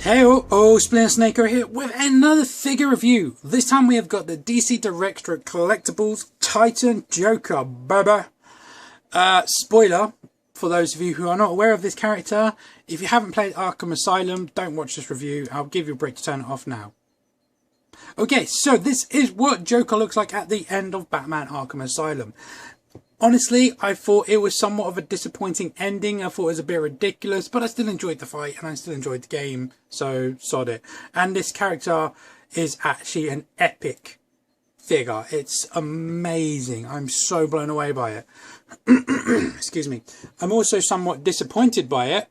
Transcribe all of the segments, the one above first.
Hey, Splinter Snaker here with another figure review. This time we have got the DC Director Collectables Titan Joker, baby. Spoiler, for those of you who are not aware of this character, if you haven't played Arkham Asylum, don't watch this review. I'll give you a break to turn it off now. Okay, so this is what Joker looks like at the end of Batman Arkham Asylum. Honestly, I thought it was somewhat of a disappointing ending. I thought it was a bit ridiculous, but I still enjoyed the fight and I still enjoyed the game, so sod it. And this character is actually an epic figure. It's amazing. I'm so blown away by it. Excuse me. I'm also somewhat disappointed by it.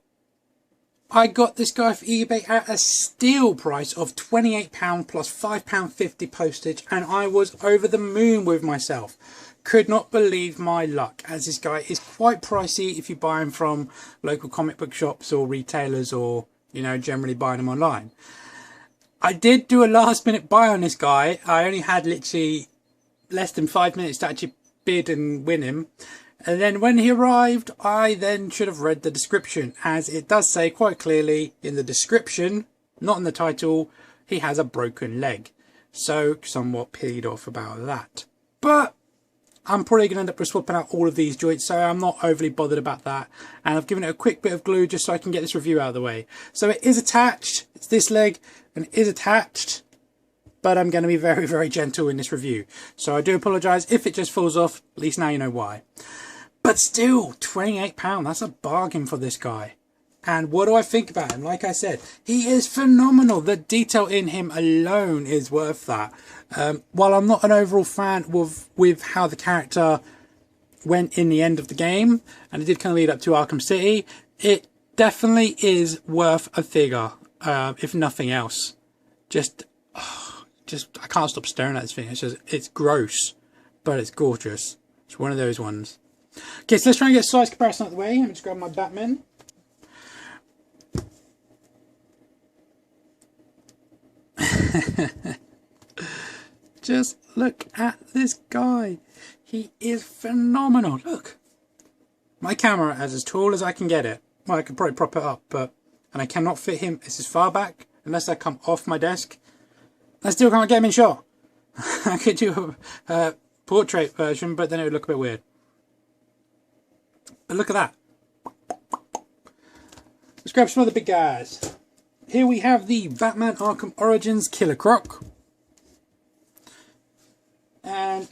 I got this guy off eBay at a steal price of £28 plus £5.50 postage, and I was over the moon with myself. Could not believe my luck, as this guy is quite pricey if you buy him from local comic book shops or retailers, or, you know, generally buying them online. I did do a last minute buy on this guy. I only had literally less than 5 minutes to actually bid and win him. And then when he arrived, I then should have read the description, as it does say quite clearly in the description, not in the title, he has a broken leg. So somewhat peed off about that. But I'm probably going to end up swapping out all of these joints, so I'm not overly bothered about that. And I've given it a quick bit of glue just so I can get this review out of the way. So it is attached. It's this leg and it is attached. But I'm going to be very, very gentle in this review. So I do apologise if it just falls off. At least now you know why. But still, £28. That's a bargain for this guy. And what do I think about him? Like I said, he is phenomenal. The detail in him alone is worth that. While I'm not an overall fan with how the character went in the end of the game, and it did kind of lead up to Arkham City, it definitely is worth a figure, if nothing else. Just I can't stop staring at this thing. It's gross, but it's gorgeous. It's one of those ones. Okay, so let's try and get a size comparison out of the way. Let me just grab my Batman. Just look at this guy. He is phenomenal. Look. My camera is as tall as I can get it. Well, I could probably prop it up, and I cannot fit him. It's as far back, unless I come off my desk. I still can't get him in shot. I could do a portrait version, but then it would look a bit weird. But look at that. Let's grab some other big guys. Here we have the Batman Arkham Origins Killer Croc. And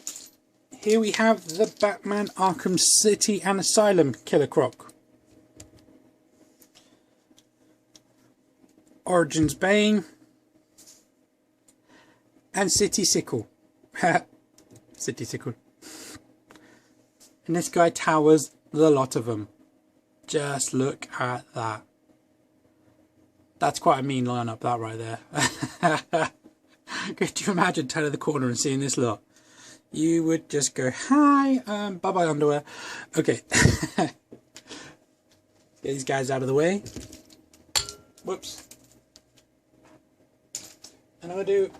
here we have the Batman Arkham City and Asylum Killer Croc. Origins Bane. And City Sickle. City Sickle. And this guy towers the lot of them. Just look at that. That's quite a mean lineup, that right there. Could you imagine turning the corner and seeing this lot? You would just go, hi, bye-bye underwear. Okay. Get these guys out of the way. Whoops. And I'm going to do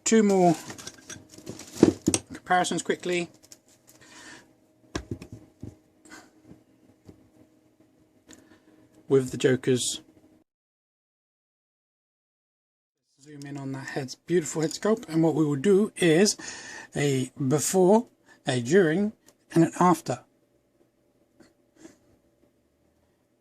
two more comparisons quickly. With the Jokers. Zoom in on that beautiful head sculpt, and what we will do is a before, a during, and an after.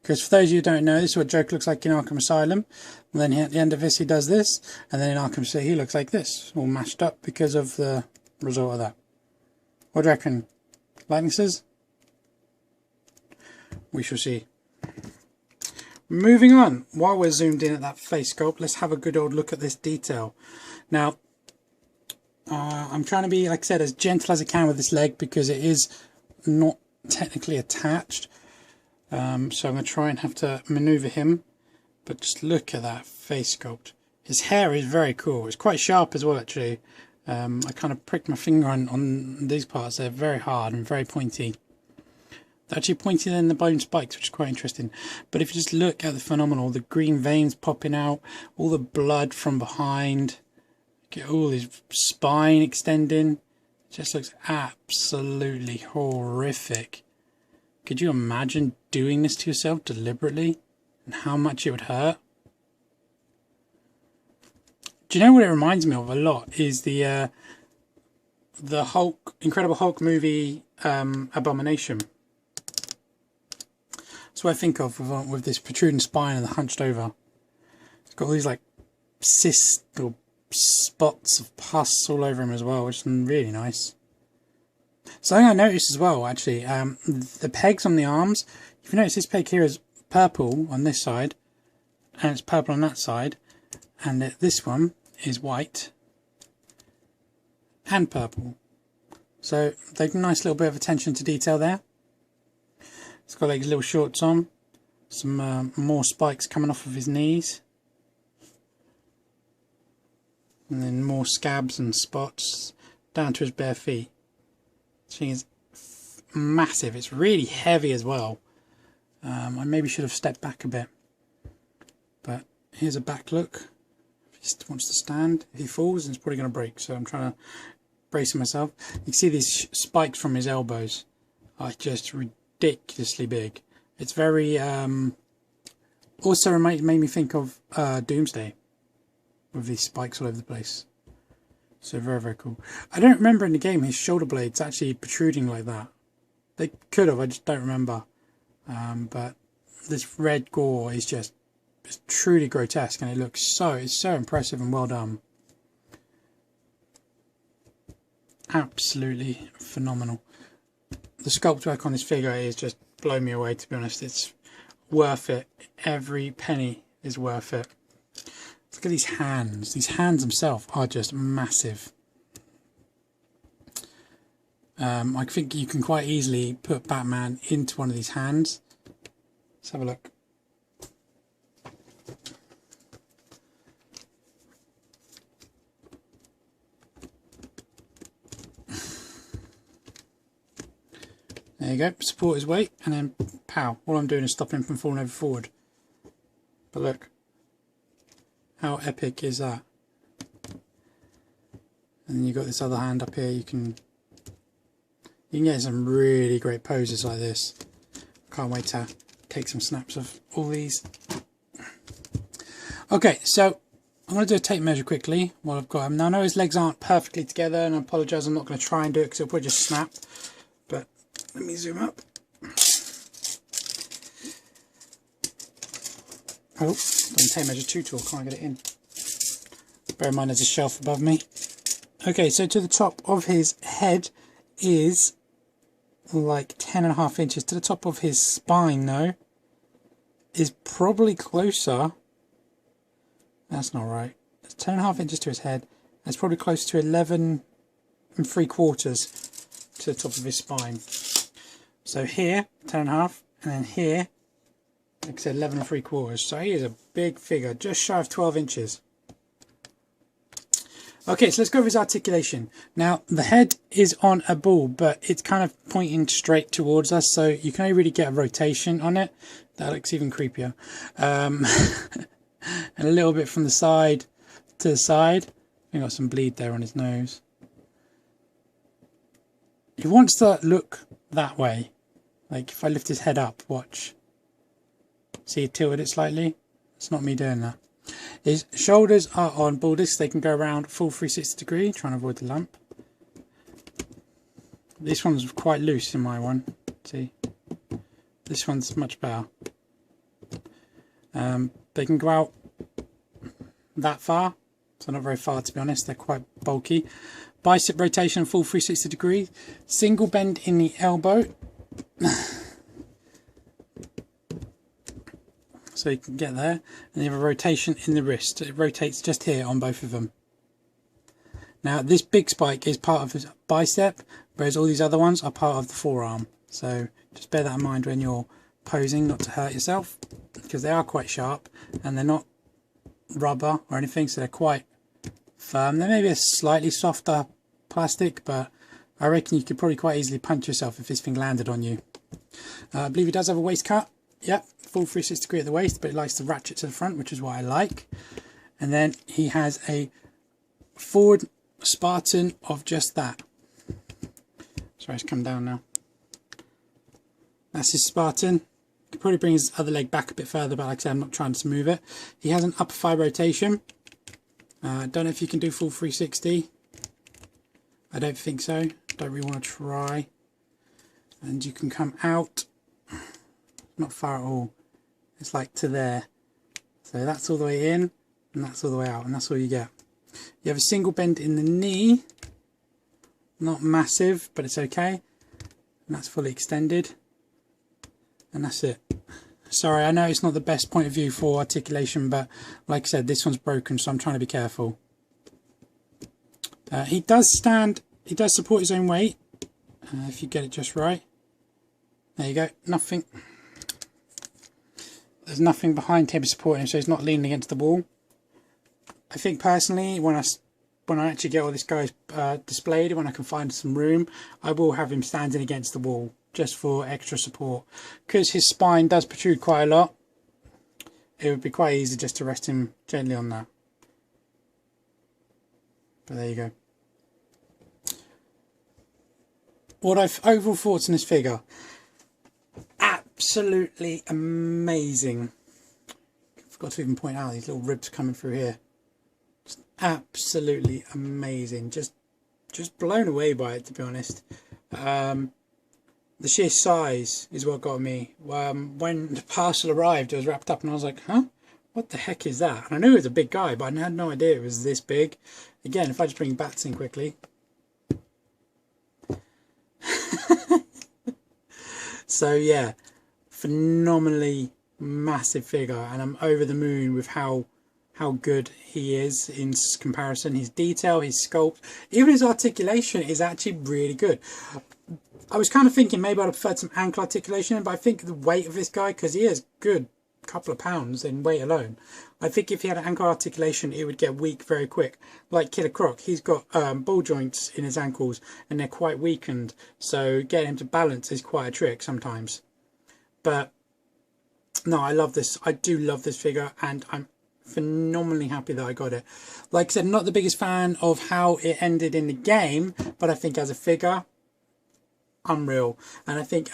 Because for those of you who don't know, this is what Joker looks like in Arkham Asylum. And then at the end of this he does this, and then in Arkham City he looks like this, all mashed up because of the result of that. What do you reckon? Likenesses? We shall see. Moving on, while we're zoomed in at that face sculpt, let's have a good old look at this detail. Now, I'm trying to be, like I said, as gentle as I can with this leg because it is not technically attached. So I'm going to try and have to maneuver him. But just look at that face sculpt. His hair is very cool. It's quite sharp as well, actually. I kind of pricked my finger on these parts. They're very hard and very pointy. Actually pointed in the bone spikes, which is quite interesting. But if you just look at the phenomenal, the green veins popping out, all the blood from behind, get all his spine extending, it just looks absolutely horrific. Could you imagine doing this to yourself deliberately and how much it would hurt? Do you know what it reminds me of a lot? Is the Hulk, Incredible Hulk movie, Abomination. That's what I think of with this protruding spine and the hunched over. It's got all these like cysts or spots of pus all over him as well, which is really nice. Something I noticed as well, actually, the pegs on the arms. If you notice, this peg here is purple on this side, and it's purple on that side, and this one is white and purple. So they've a nice little bit of attention to detail there. It's got like his little shorts on, some more spikes coming off of his knees, and then more scabs and spots down to his bare feet. This thing is massive. It's really heavy as well. I maybe should have stepped back a bit, but here's a back look. If he wants to stand, if he falls, it's probably going to break, so I'm trying to brace myself. You can see these spikes from his elbows are just ridiculously big. It's very also made me think of Doomsday with these spikes all over the place. So very, very cool. I don't remember in the game his shoulder blades actually protruding like that. They could have, I just don't remember. But this red gore is just truly grotesque, and it's so impressive and well done. Absolutely phenomenal. The sculpt work on this figure is just blown me away, to be honest. It's worth it. Every penny is worth it. Look at these hands. These hands themselves are just massive. I think you can quite easily put Batman into one of these hands. Let's have a look. There you go, support his weight, and then pow. All I'm doing is stopping him from falling over forward. But look, how epic is that? And then you've got this other hand up here. You can get some really great poses like this. Can't wait to take some snaps of all these. Okay, so I'm going to do a tape measure quickly while I've got him. Now I know his legs aren't perfectly together, and I apologise, I'm not going to try and do it because it'll probably just snap. But let me zoom up. Oh, done tape measure 2 tool, can't get it in. Bear in mind there's a shelf above me. Okay, so to the top of his head is like 10.5 inches. To the top of his spine, though, is probably closer. That's not right. It's 10.5 inches to his head. That's probably close to 11 3/4 to the top of his spine. So here, 10.5, and then here, like I said, 11 3/4. So he is a big figure, just shy of 12 inches. Okay, so let's go over his articulation. Now, the head is on a ball, but it's kind of pointing straight towards us, so you can only really get a rotation on it. That looks even creepier. And a little bit from the side to the side. We've got some bleed there on his nose. He wants to look that way. Like, if I lift his head up, watch. See, he tilted it slightly? It's not me doing that. His shoulders are on ball discs. They can go around full 360 degree, trying to avoid the lump. This one's quite loose in my one. See? This one's much better. They can go out that far. So not very far, to be honest. They're quite bulky. Bicep rotation full 360 degree. Single bend in the elbow. So you can get there, and you have a rotation in the wrist. It rotates just here on both of them. Now this big spike is part of his bicep, whereas all these other ones are part of the forearm. So just bear that in mind when you're posing, not to hurt yourself, because they are quite sharp and they're not rubber or anything, so they're quite firm. They may be a slightly softer plastic, but I reckon you could probably quite easily punch yourself if this thing landed on you. I believe he does have a waist cut. Yep, full 360 degree at the waist, but it likes to ratchet to the front, which is what I like. And then he has a forward Spartan of just that. Sorry, it's come down now. That's his Spartan. You could probably bring his other leg back a bit further, but like I said, I'm not trying to move it. He has an upper thigh rotation. Don't know if you can do full 360. I don't think so. Don't really want to try. And you can come out. Not far at all. It's like to there. So that's all the way in and that's all the way out, and that's all you get. You have a single bend in the knee. Not massive, but it's okay. And that's fully extended. And that's it. Sorry, I know it's not the best point of view for articulation, but like I said, this one's broken, so I'm trying to be careful. He does support his own weight, if you get it just right. There you go, nothing. There's nothing behind him supporting him, so he's not leaning against the wall. I think personally, when I actually get all this guys displayed, when I can find some room, I will have him standing against the wall, just for extra support. Because his spine does protrude quite a lot, it would be quite easy just to rest him gently on that. But there you go. Overall thoughts on this figure. Absolutely amazing. Forgot to even point out these little ribs coming through here. Just absolutely amazing. Just blown away by it, to be honest. The sheer size is what got me. When the parcel arrived, it was wrapped up and I was like, huh? What the heck is that? And I knew it was a big guy, but I had no idea it was this big. Again, if I just bring bats in quickly. So yeah, phenomenally massive figure, and I'm over the moon with how good he is in comparison. His detail, his sculpt, even his articulation is actually really good. I was kind of thinking maybe I'd have preferred some ankle articulation, but I think the weight of this guy, because he is good couple of pounds in weight alone, I think if he had an ankle articulation it would get weak very quick. Like Killer Croc, he's got ball joints in his ankles and they're quite weakened, so getting him to balance is quite a trick sometimes. But no, I love this. I do love this figure, and I'm phenomenally happy that I got it. Like I said, not the biggest fan of how it ended in the game, but I think as a figure, unreal. And I think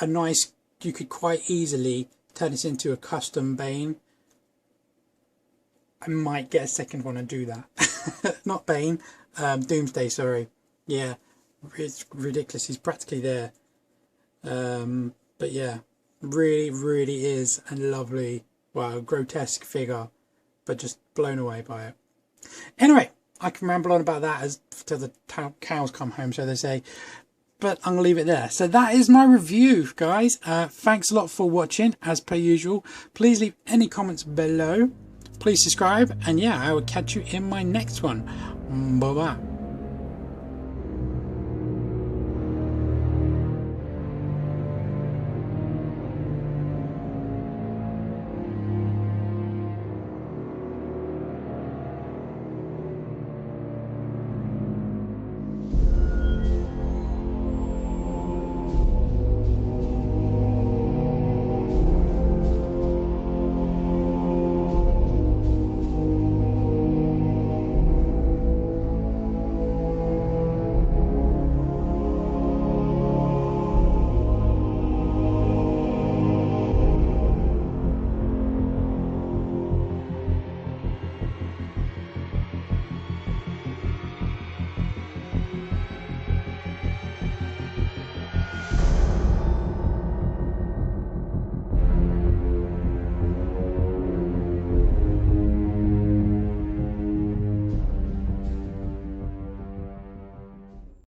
you could quite easily turn this into a custom Bane. I might get a second one and do that. Not Bane, Doomsday, sorry. Yeah, it's ridiculous. He's practically there. But yeah, really is a lovely, well, grotesque figure, but just blown away by it. Anyway, I can ramble on about that till the cows come home, so they say. But I'm going to leave it there. So that is my review, guys. Thanks a lot for watching, as per usual. Please leave any comments below. Please subscribe. And yeah, I will catch you in my next one. Bye-bye.